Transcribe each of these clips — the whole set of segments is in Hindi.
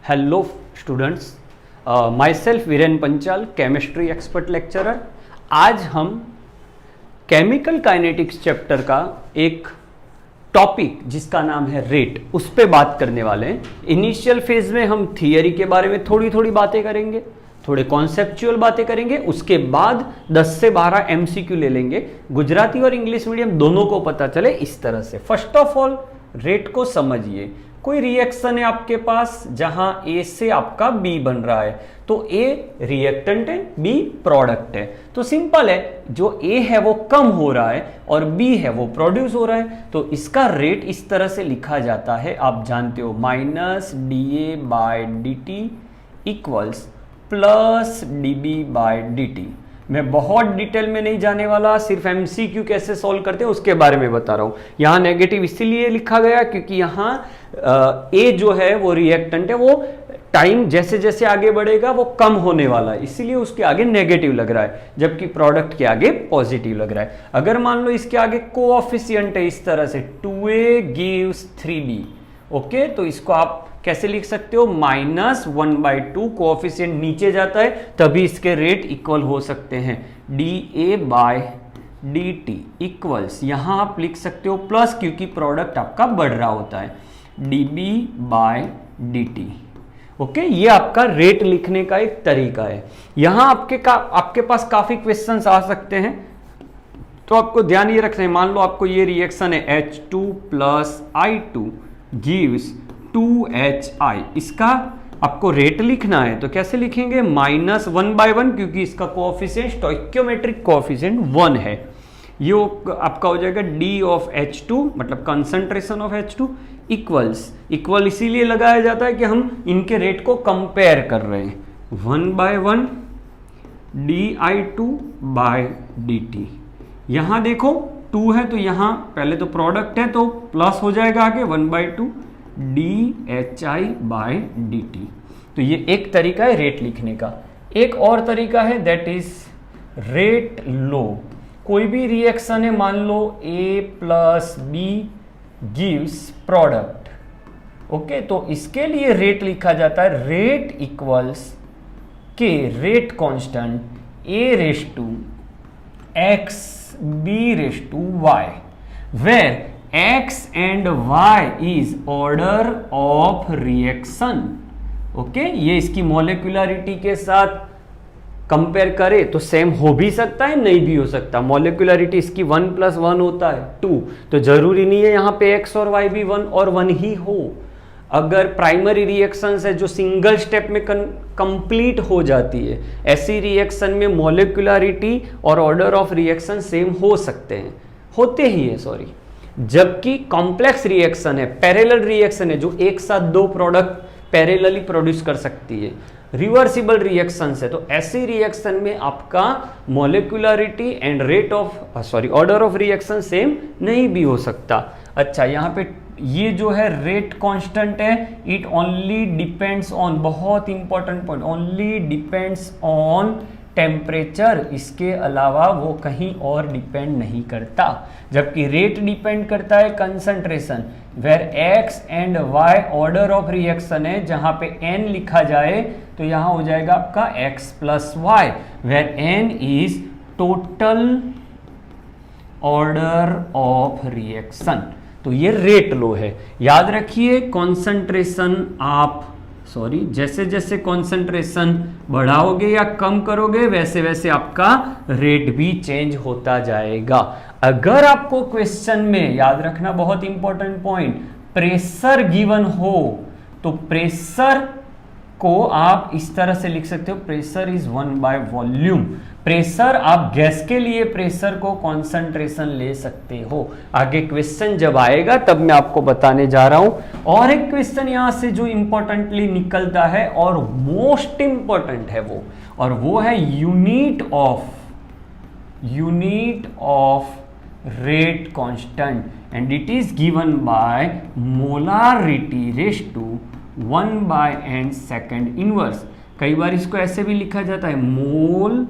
Hello students, myself Viren Panchal, chemistry expert lecturer. आज हम केमिकल काइनेटिक्स चैप्टर का एक टॉपिक जिसका नाम है रेट, उस पर बात करने वाले हैं। इनिशियल फेज में हम थियरी के बारे में थोड़ी थोड़ी बातें करेंगे, थोड़े कॉन्सेप्चुअल बातें करेंगे। उसके बाद 10 से 12 एमसीक्यू ले लेंगे, गुजराती और इंग्लिश मीडियम दोनों को पता चले इस तरह से। फर्स्ट ऑफ ऑल रेट को समझिए। कोई रिएक्शन है आपके पास जहां ए से आपका बी बन रहा है, तो ए रिएक्टेंट है, बी प्रोडक्ट है। तो सिंपल है, जो ए है वो कम हो रहा है और बी है वो प्रोड्यूस हो रहा है, तो इसका रेट इस तरह से लिखा जाता है, आप जानते हो, minus D A by D T equals plus D B by D T. मैं बहुत डिटेल में नहीं जाने वाला, सिर्फ एमसीक्यू कैसे सॉल्व करते हैं उसके बारे में बता रहा हूं। यहां नेगेटिव इसीलिए लिखा गया क्योंकि यहां ए जो है वो रिएक्टेंट है, वो टाइम जैसे जैसे आगे बढ़ेगा वो कम होने वाला है, इसीलिए उसके आगे नेगेटिव लग रहा है, जबकि प्रोडक्ट के आगे पॉजिटिव लग रहा है। अगर मान लो इसके आगे कोएफिशिएंट है इस तरह से 2a गिव्स 3b, ओके, तो इसको आप कैसे लिख सकते हो, -1/2, कोएफिशिएंट नीचे जाता है तभी इसके रेट इक्वल हो सकते हैं। dA बाय dt इक्वल्स, यहां आप लिख सकते हो प्लस, क्योंकि प्रोडक्ट आपका बढ़ रहा होता है, dB बाय dt। ओके, ये आपका रेट लिखने का एक तरीका है। यहां आपके पास काफी क्वेश्चंस आ सकते हैं, तो आपको ध्यान ये रखना है। मान लो आपको ये रिएक्शन है H2 plus I2 gives 2HI, इसका आपको रेट लिखना है, तो कैसे लिखेंगे, -1/1, क्योंकि इसका कोएफिशिएंट, स्टोइकियोमेट्रिक कोएफिशिएंट 1 है। ये आपका हो जाएगा D ऑफ H2, मतलब concentration of H2 equals, equal इसीलिए लगाया जाता है कि हम इनके रेट को कंपेयर कर रहे हैं, 1/1 dI2 बाय dt। यहां देखो 2 है तो यहां पहले तो प्रोडक्ट है तो प्लस हो जाएगा आगे 1/2 dHI बाय dt। तो ये एक तरीका है रेट लिखने का। एक और तरीका है दैट इज रेट लो। कोई भी रिएक्शन है, मान लो A plus B gives product, okay, तो इसके लिए रेट लिखा जाता है, rate equals K rate constant A raise to x B raise to y, where x and y is order of reaction. Okay, ये इसकी मॉलिक्यूलरिटी के साथ कंपेयर करें तो सेम हो भी सकता है, नहीं भी हो सकता। मॉलिक्यूलरिटी इसकी 1 + 1 होता है 2, तो जरूरी नहीं है यहां पे x और y भी 1 और 1 ही हो। अगर प्राइमरी रिएक्शंस है जो सिंगल स्टेप में कंप्लीट हो जाती है, ऐसी रिएक्शन में मॉलिक्यूलरिटी और ऑर्डर ऑफ रिएक्शन सेम हो सकते हैं, होते ही है, सॉरी। जबकि कॉम्प्लेक्स रिएक्शन है, पैरेलल रिएक्शन है, जो एक साथ दो प्रोडक्ट पैरेलली प्रोड्यूस कर सकती है, रिवर्सिबल रिएक्शंस है, तो ऐसी रिएक्शन में आपका molecularity and rate of order of reaction same नहीं भी हो सकता। अच्छा, यहाँ पे ये जो है रेट कांस्टेंट है, इट ओनली डिपेंड्स ऑन, बहुत important point, only depends on temperature, इसके अलावा वो कहीं और डिपेंड नहीं करता। जबकि रेट डिपेंड करता है concentration, where x and y order of reaction है, जहां पे n लिखा जाए तो यहां हो जाएगा आपका x plus y, where n is total order of reaction. तो ये रेट लो है। याद रखिए, कॉन्सेंट्रेशन जैसे जैसे कॉन्सेंट्रेशन बढ़ाओगे या कम करोगे वैसे वैसे आपका रेट भी चेंज होता जाएगा। अगर आपको क्वेश्चन में, याद रखना बहुत इंपॉर्टेंट पॉइंट, प्रेशर गिवन हो तो प्रेशर को आप इस तरह से लिख सकते हो, प्रेशर इज 1/वॉल्यूम। प्रेशर, आप गैस के लिए प्रेशर को कॉन्सेंट्रेशन ले सकते हो। आगे क्वेश्चन जब आएगा तब मैं आपको बताने जा रहा हूं। और एक क्वेश्चन यहां से जो इंपॉर्टेंटली निकलता है और मोस्ट इंपॉर्टेंट है वो है unit of rate constant, and it is given by molarity raise to 1/n second inverse. कई बार इसको ऐसे भी लिखा जाता है, mole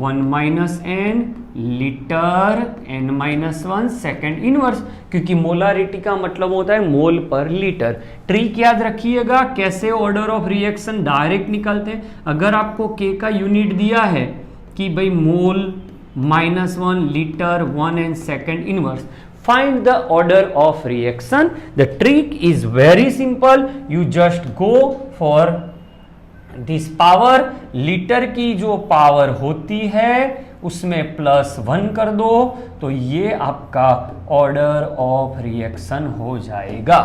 1 minus n litre n minus 1 second inverse, क्योंकि मोलारिटी का मतलब होता है मोल पर लीटर। ट्रिक याद रखिएगा, कैसे ऑर्डर ऑफ रिएक्शन डायरेक्ट निकालते हैं। अगर आपको K का यूनिट दिया है कि भाई mole minus 1 litre 1 and second inverse, find the order of reaction. The trick is very simple. You just go for this power. Litre की जो पावर होती है उसमें +1 कर दो, तो ये आपका ऑर्डर ऑफ रिएक्शन हो जाएगा।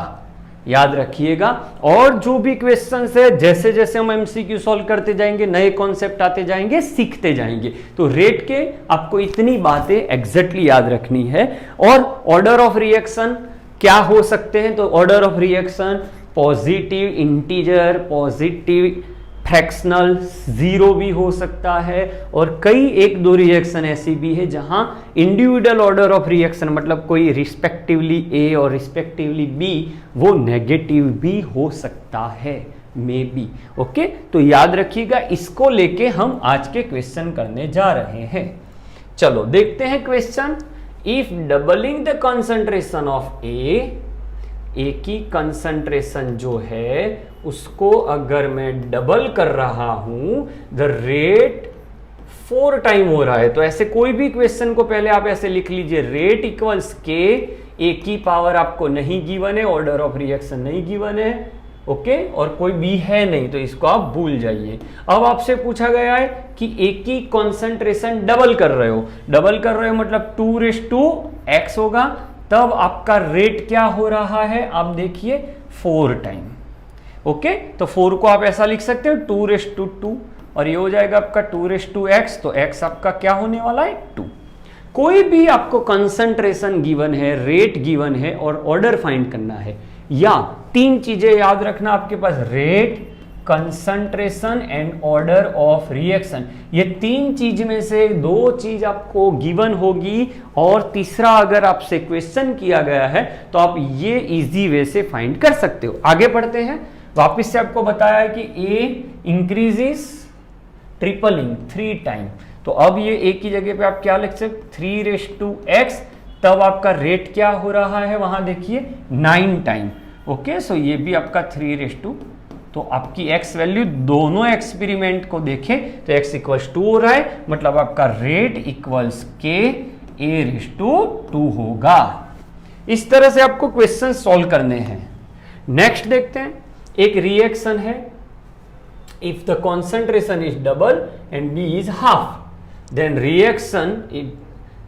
याद रखिएगा। और जो भी क्वेश्चंस है, जैसे जैसे हम एमसीक्यू सॉल्व करते जाएंगे, नए कॉन्सेप्ट आते जाएंगे, सीखते जाएंगे। तो रेट के आपको इतनी बातें एग्जैक्टली याद रखनी है। और ऑर्डर ऑफ रिएक्शन क्या हो सकते हैं? तो order of reaction positive integer, positive fractional, zero भी हो सकता है, और कई एक दो रिएक्शन ऐसी भी है जहां इंडिविजुअल ऑर्डर ऑफ रिएक्शन मतलब कोई रिस्पेक्टिवली ए और रिस्पेक्टिवली बी वो नेगेटिव भी हो सकता है, मे बी। ओके, तो याद रखिएगा, इसको लेके हम आज के क्वेश्चन करने जा रहे हैं। चलो देखते हैं question. If doubling the concentration of A की कंसंट्रेशन जो है उसको अगर मैं डबल कर रहा हूं, द रेट 4 टाइम हो रहा है, तो ऐसे कोई भी क्वेश्चन को पहले आप ऐसे लिख लीजिए, रेट इक्वल्स के, ए की पावर आपको नहीं गिवन है, ऑर्डर ऑफ रिएक्शन नहीं गिवन है, ओके, और कोई भी है नहीं, तो इसको आप भूल जाइए। अब आपसे पूछा गया है कि ए की कॉन्सेंट्रेशन डबल कर रहे हो, डबल कर रहे हो मतलब 2x होगा, तब आपका रेट क्या हो रहा है, आप देखिए 4 टाइम। ओके, तो 4 को आप ऐसा लिख सकते हो 2 और ये हो जाएगा आपका 2x, तो x आपका क्या होने वाला है 2। कोई भी आपको कंसंट्रेशन गिवन है, रेट गिवन है और ऑर्डर फाइंड करना है, या 3 चीजें याद रखना आपके पास, rate, concentration and order of reaction. ये 3 चीज में से 2 चीज आपको गिवन होगी, और तीसरा अगर आपसे क्वेश्चन किया गया है तो आप ये इजी वे से फाइंड कर सकते हो। आगे बढ़ते हैं। वापस से आपको बताया है कि ए इंक्रीजेस ट्रिपलिंग 3 टाइम, तो अब ये ए की जगह पे आप क्या लिख सकते 3x, तब आपका रेट क्या हो रहा है वहां देखिए 9 टाइम। ओके, सो ये भी आपका 3 तो आपकी x वैल्यू दोनों एक्सपेरिमेंट को देखें तो x इक्वल्स 2 हो रहा है, मतलब आपका रेट इक्वल्स के a/2 होगा। इस तरह से आपको क्वेश्चन सॉल्व करने हैं। नेक्स्ट देखते हैं, एक रिएक्शन है, if the concentration is double and B is half, then reaction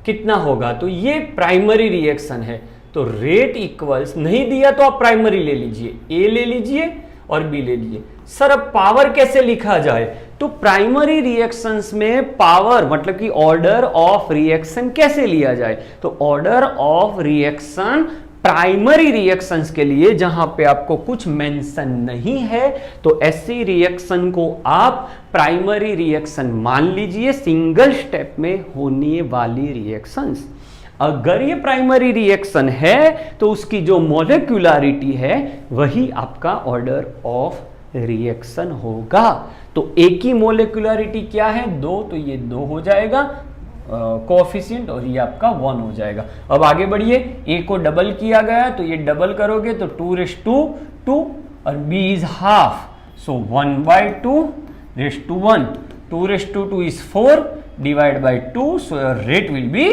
कितना होगा, तो ये प्राइमरी रिएक्शन है, तो रेट इक्वल्स, नहीं दिया तो आप प्राइमरी ले लीजिए, ए ले लीजिए और बी ले लीजिए। सर अब पावर कैसे लिखा जाए, तो प्राइमरी रिएक्शंस में पावर मतलब कि ऑर्डर ऑफ रिएक्शन कैसे लिया जाए, तो order of reaction primary reactions के लिए जहां पे आपको कुछ मेंशन नहीं है, तो ऐसी रिएक्शन को आप प्राइमरी रिएक्शन मान लीजिए, सिंगल स्टेप में होने वाली रिएक्शंस। अगर ये प्राइमरी रिएक्शन है तो उसकी जो मॉलिक्यूलरिटी है वही आपका ऑर्डर ऑफ रिएक्शन होगा। तो ए की मॉलिक्यूलरिटी क्या है 2, तो ये 2 हो जाएगा कोएफिशिएंट, और ये आपका 1 हो जाएगा। अब आगे बढ़िए, ए को डबल किया गया तो ये डबल करोगे तो 2 और B is half, so 1/2 2 is 4 divided by 2, so your rate will be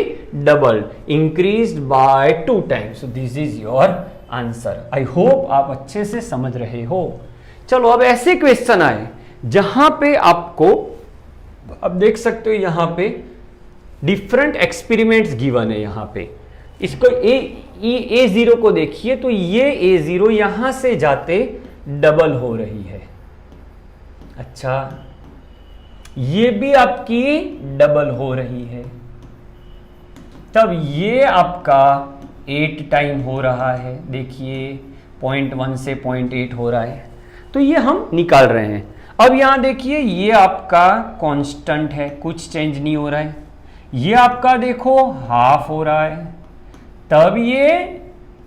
double, increased by 2 times. So this is your answer. I hope आप अच्छे से समझ रहे हो। चलो अब ऐसे क्वेश्चन आए जहां पे आपको, अब देख सकते हो यहां पे डिफरेंट एक्सपेरिमेंट्स गिवन है, यहां पे इसको A0 को देखिए, तो ये A0 यहां से जाते डबल हो रही है, अच्छा ये भी आपकी डबल हो रही है, तब ये आपका 8 टाइम हो रहा है, देखिए 0.1 से 0.8 हो रहा है, तो ये हम निकाल रहे हैं। अब यहां देखिए ये आपका कांस्टेंट है, कुछ चेंज नहीं हो रहा है, ये आपका देखो हाफ हो रहा है, तब ये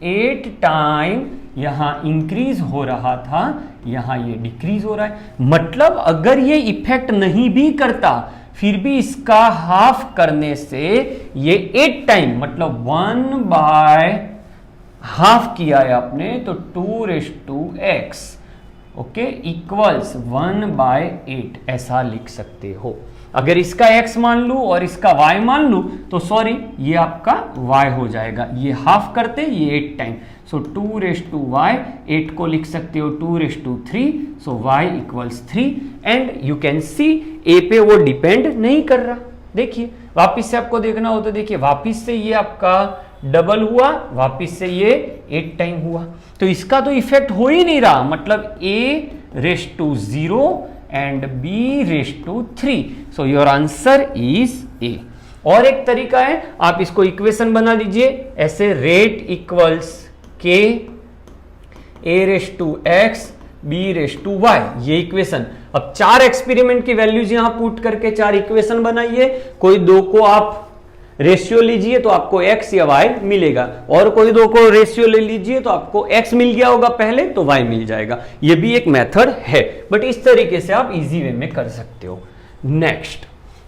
8 टाइम यहां इंक्रीज हो रहा था, यहां ये डिक्रीज हो रहा है। मतलब अगर ये इफेक्ट नहीं भी करता फिर भी इसका हाफ करने से ये 8 टाइम मतलब 1/2 किया है आपने, तो 2⁻x ओके इक्वल्स 1/8 ऐसा लिख सकते हो। अगर इसका x मान लूं और इसका y मान लूं तो सॉरी ये आपका y हो जाएगा, ये हाफ करते ये 8 टाइम, सो 2⁻y 8 को लिख सकते हो 2�3, सो y equals 3 and you can C a पे वो डिपेंड नहीं कर रहा। देखिए वापिस से आपको देखना हो तो देखिए वापिस से ये आपका डबल हुआ, वापिस से ये 8 टाइम हुआ, तो इसका तो इफेक्ट हो ही नहीं रहा, मतलब a⁻0 and b⁻3, so your answer is a। और एक तरीका है, आप इसको इक्वेशन बना लीजिए ऐसे, rate equals k a⁻x b⁻y, ये इक्वेशन। अब 4 एक्सपेरिमेंट की वैल्यूज यहां पुट करके 4 इक्वेशन बनाइए, कोई दो को आप रेशियो लीजिए तो आपको x या y मिलेगा, और कोई दो को रेशियो ले लीजिए तो आपको x मिल गया होगा पहले तो y मिल जाएगा। ये भी एक मेथड है, बट इस तरीके से आप इजी वे में कर सकते हो। Next,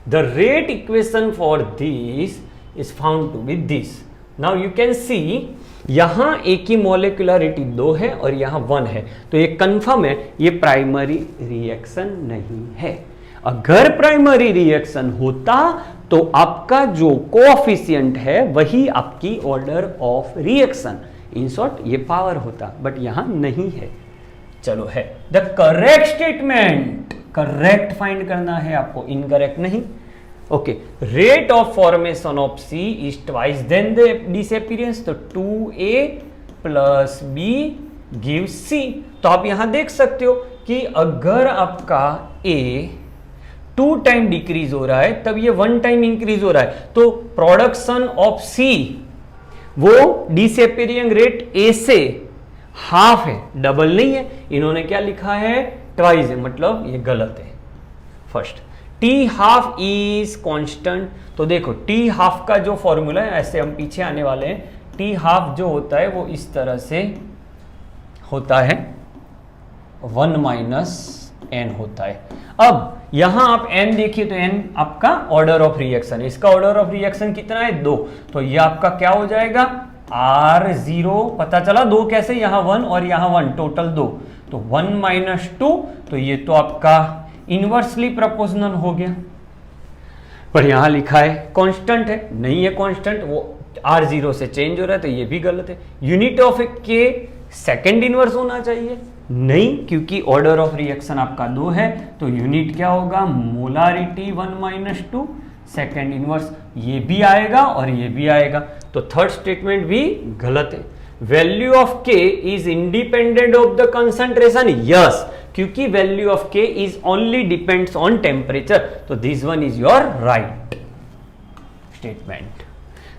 the rate equation for this is found to be this. Now you can see यहां a की मोलिकुलरिटी 2 है और यहां 1 है, तो ये कंफर्म है ये प्राइमरी रिएक्शन नहीं है। अगर प्राइमरी रिएक्शन होता तो आपका जो कोएफिशिएंट है वही आपकी order of reaction, in short ये पावर होता, बट यहां नहीं है। चलो है the correct statement, correct find करना है आपको, इनकरेक्ट नहीं। Okay, rate of formation of C is twice than the disappearance, तो 2a + b गिव्स c। तो आप यहां देख सकते हो कि अगर आपका a 2 टाइम डिक्रीज हो रहा है तब ये 1 टाइम इंक्रीज हो रहा है, तो प्रोडक्शन ऑफ C वो डिसअपीयरिंग रेट A से हाफ है, डबल नहीं है। इन्होंने क्या लिखा है, ट्वाइस है, मतलब ये गलत है। फर्स्ट, T½ इज कांस्टेंट, तो देखो T½ का जो फॉर्मूला है, ऐसे हम पीछे आने वाले हैं, T½ जो होता है वो इस तरह से होता है, 1 - n होता है। अब यहां आप n देखिए तो n आपका ऑर्डर ऑफ रिएक्शन, इसका ऑर्डर ऑफ रिएक्शन कितना है 2, तो ये आपका क्या हो जाएगा R0, पता चला 2 कैसे, यहां 1 और यहां 1, टोटल 2, तो 1 - 2, तो ये तो आपका इनवर्सली प्रोपोर्शनल हो गया। पर यहां लिखा है कांस्टेंट है, नहीं है कांस्टेंट, वो R0 से चेंज हो रहा है, तो ये भी गलत है। यूनिट ऑफ के सेकेंड इनवर्स होना चाहिए, नहीं, क्योंकि ऑर्डर ऑफ रिएक्शन आपका 2 है, तो यूनिट क्या होगा, मोलारिटी 1 - 2 सेकेंड इनवर्स, ये भी आएगा और ये भी आएगा, तो थर्ड स्टेटमेंट भी गलत है। Value of K is independent of the concentration, yes, क्योंकि value of K is only depends on temperature, तो this one is your right statement.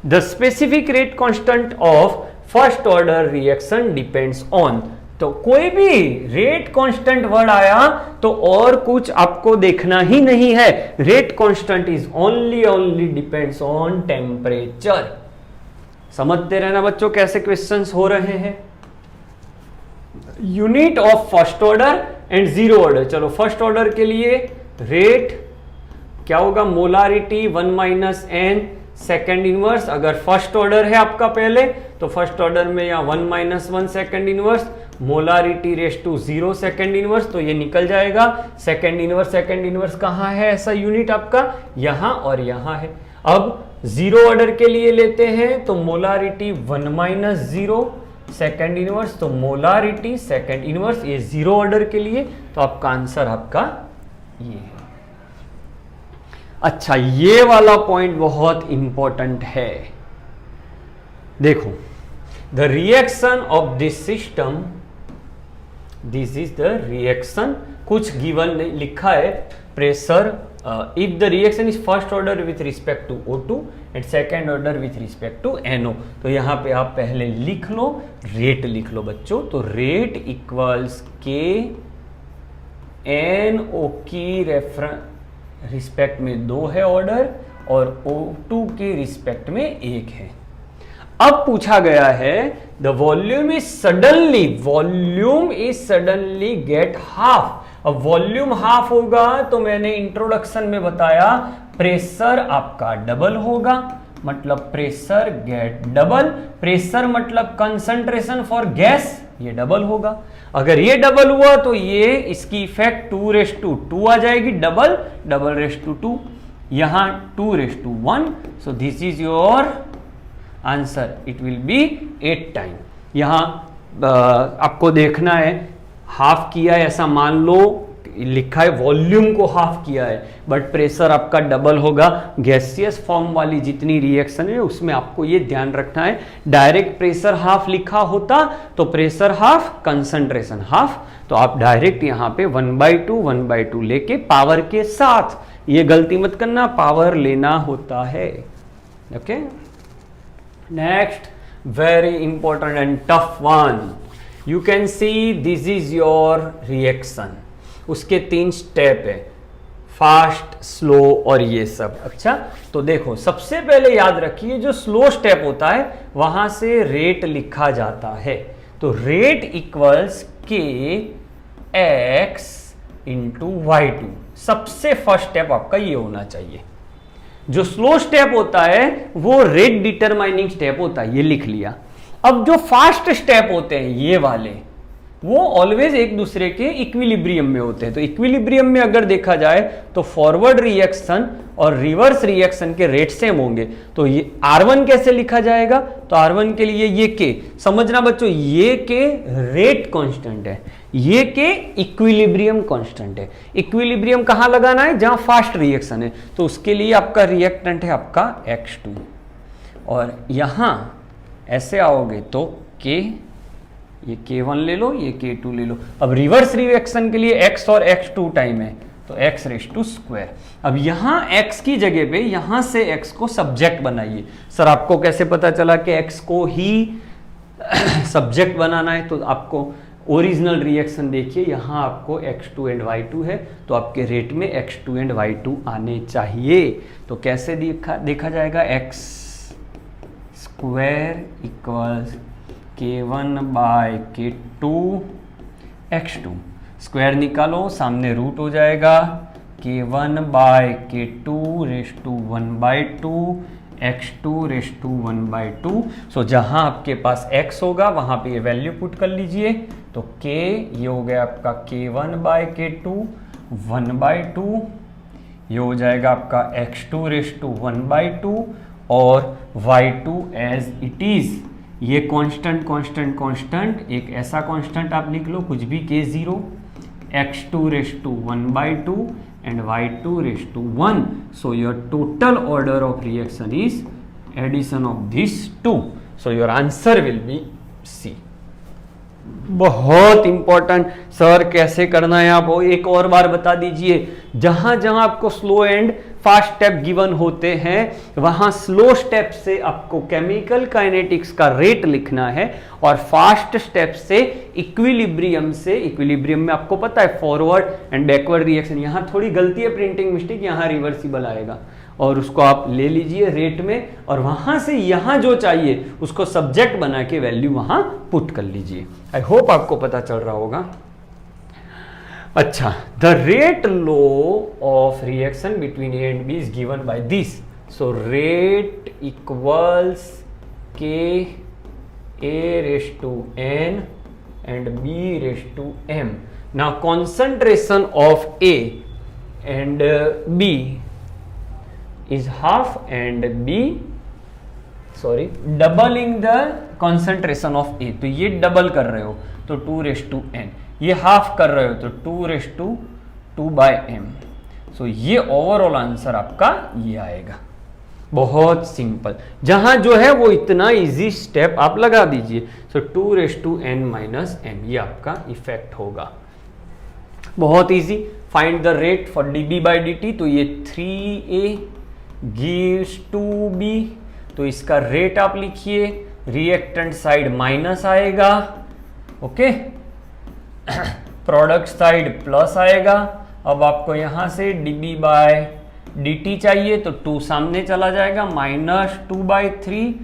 The specific rate constant of first order reaction depends on, तो कोई भी रेट कांस्टेंट वर्ड आया तो और कुछ आपको देखना ही नहीं है, rate constant is only depends on temperature. समझते रहना बच्चों कैसे क्वेश्चंस हो रहे हैं। Unit of first order and zero order, चलो फर्स्ट ऑर्डर के लिए रेट क्या होगा, मोलारिटी 1 - n सेकेंड इनवर्स। अगर फर्स्ट ऑर्डर है आपका पहले तो फर्स्ट ऑर्डर में या 1 - 1 second inverse, molarity ⁻0 second inverse, तो ये निकल जाएगा। सेकेंड इनवर्स कहाँ है, ऐसा यूनिट आपका यहां और यहां है। अब जीरो ऑर्डर के लिए लेते हैं तो मोलारिटी 1 - 0 सेकेंड इनवर्स, तो मोलारिटी सेकेंड इनवर्स, ये जीरो ऑर्डर के लिए, तो आपका आंसर आपका ये है। अच्छा, ये वाला पॉइंट बहुत इंपॉर्टेंट है, देखो, the reaction of this system, this is the reaction, कुछ गिवन लिखा है, pressure, if the reaction is first order with respect to O2 and second order with respect to NO, तो यहां पे आप पहले लिख लो, रेट लिख लो बच्चों, तो रेट इक्वल्स K NO की रिस्पेक्ट में 2 है ऑर्डर और O2 के रिस्पेक्ट में 1 है। अब पूछा गया है the volume is suddenly gate half. अब वॉल्यूम हाफ होगा तो मैंने इंट्रोडक्शन में बताया प्रेशर आपका डबल होगा, मतलब प्रेशर गेट डबल। प्रेशर मतलब कंसंट्रेशन फॉर गैस, ये डबल होगा। अगर ये डबल हुआ तो ये इसकी इफेक्ट 2:2 आ जाएगी, डबल 2 यहां 2:1। So this is your answer, it will be 8 time. यहां आपको देखना है हाफ किया है, ऐसा मान लो लिखा है वॉल्यूम को हाफ किया है, बट प्रेशर आपका डबल होगा। गैसियस फॉर्म वाली जितनी रिएक्शन है उसमें आपको ये ध्यान रखना है, डायरेक्ट प्रेशर हाफ लिखा होता तो प्रेशर हाफ कंसंट्रेशन हाफ, तो आप डायरेक्ट यहां पे 1/2 लेके पावर के साथ, ये गलती मत करना, पावर लेना होता है। Okay, next very important and tough one, you can see this is your reaction. उसके 3 स्टेप है, फास्ट, स्लो और ये सब। अच्छा, तो देखो सबसे पहले याद रखिए जो स्लो स्टेप होता है वहां से रेट लिखा जाता है, तो रेट इक्वल्स के एक्स इंटू y2। सबसे फर्स्ट स्टेप आपका ये होना चाहिए। जो स्लो स्टेप होता है वो रेट डिटरमाइनिंग स्टेप होता है, ये लिख लिया। अब जो फास्ट स्टेप होते हैं ये वाले, वो ऑलवेज एक दूसरे के इक्विलिब्रियम में होते हैं। तो इक्विलिब्रियम में अगर देखा जाए तो फॉरवर्ड रिएक्शन और रिवर्स रिएक्शन के रेट सेम होंगे। तो ये R1 कैसे लिखा जाएगा, तो R1 के लिए ये K, समझना बच्चों, ये K रेट कांस्टेंट है, ये K इक्विलिब्रियम कांस्टेंट है। इक्विलिब्रियम कहां लगाना है, जहां फास्ट रिएक्शन है, तो उसके लिए आपका रिएक्टेंट है आपका X2, और यहां ऐसे आओगे तो K, ये K1 ले लो, ये K2 ले लो। अब रिवर्स रिएक्शन के लिए X और X2 टाइम है, तो x²। अब यहां x की जगह पे यहां से x को सब्जेक्ट बनाइए। सर आपको कैसे पता चला कि x को ही सब्जेक्ट बनाना है, तो आपको ओरिजिनल रिएक्शन देखिए, यहां आपको x2 एंड y2 है, तो आपके रेट में x2 एंड y2 आने चाहिए। तो कैसे देखा जाएगा, x² equals K1/K2 x2, square निकालो, सामने रूट हो जाएगा, K1/K2 1/2 x2 1/2। सो जहां आपके पास x होगा वहां पे ये वैल्यू पुट कर लीजिए, तो K ये हो गया आपका K1/K2 1/2, ये हो जाएगा आपका x2 1/2, और y2 एज इट इज, ये कांस्टेंट कांस्टेंट कांस्टेंट, एक ऐसा कांस्टेंट आप लिख लो कुछ भी, K0, x2 1/2 and y2 1। So your total order of reaction is addition of these two. So your answer will be C. बहुत इंपॉर्टेंट, सर कैसे करना है आप एक और बार बता दीजिए। जहां जहां आपको slow and fast step given होते हैं वहां स्लो स्टेप से आपको केमिकल काइनेटिक्स का रेट लिखना है, और फास्ट स्टेप से इक्विलिब्रियम में आपको पता है फॉरवर्ड एंड बैकवर्ड रिएक्शन। यहां थोड़ी गलती है, प्रिंटिंग मिस्टेक, यहां रिवर्सिबल आएगा, और उसको आप ले लीजिए रेट में, और वहां से यहां जो चाहिए उसको सब्जेक्ट बना के वैल्यू वहां पुट कर लीजिए। आई होप आपको पता चल रहा होगा। अच्छा, the rate law of reaction between A and B is given by this. So rate equals K A⁻n and B⁻m. Now concentration of A and B is half, and doubling the concentration of A, तो ये डबल कर रहे हो तो 2⁻n, ये हाफ कर रहे हो तो 2⁻2/m। सो ये ओवरऑल आंसर आपका ये आएगा। बहुत सिंपल, जहां जो है वो इतना इजी स्टेप आप लगा दीजिए। सो 2⁻n-m ये आपका इफेक्ट होगा, बहुत easy. Find the rate for dB/dt, तो ये 3A gives 2B, तो इसका रेट आप लिखिए, रिएक्टेंट साइड माइनस आएगा, ओके, प्रोडक्ट साइड प्लस आएगा। अब आपको यहां से dB/dt चाहिए तो 2 सामने चला जाएगा, -2/3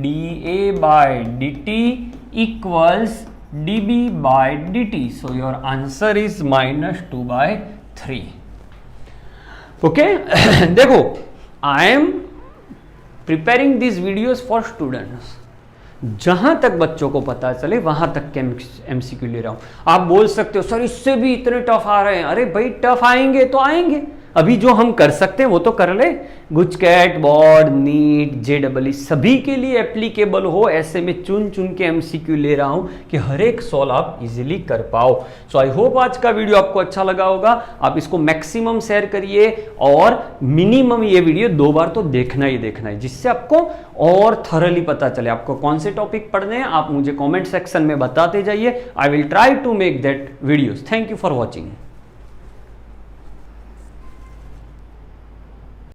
dA by dt equals dB by dt. So your answer is -2/3. Okay. देखो, I am preparing these videos for students. जहां तक बच्चों को पता चले वहां तक के एमसीक्यू ले रहा हूं। आप बोल सकते हो सर इससे भी इतने टफ आ रहे हैं। अरे भाई टफ आएंगे तो आएंगे, अभी जो हम कर सकते हैं वो तो कर ले। गुजकैट, बोर्ड, नीट, जेडबलई सभी के लिए एप्लीकेबल हो, ऐसे में चुन चुन के एमसीक्यू ले रहा हूं कि हर एक सॉल्व आप इजीली कर पाओ। सो आई होप आज का वीडियो आपको अच्छा लगा होगा। आप इसको मैक्सिमम शेयर करिए और मिनिमम ये वीडियो 2 बार तो देखना ही देखना है, जिससे आपको और थरली पता चले आपको कौन से टॉपिक पढ़ने हैं। आप मुझे कमेंट सेक्शन में बताते जाइए। I will try to make that videos. Thank you for watching.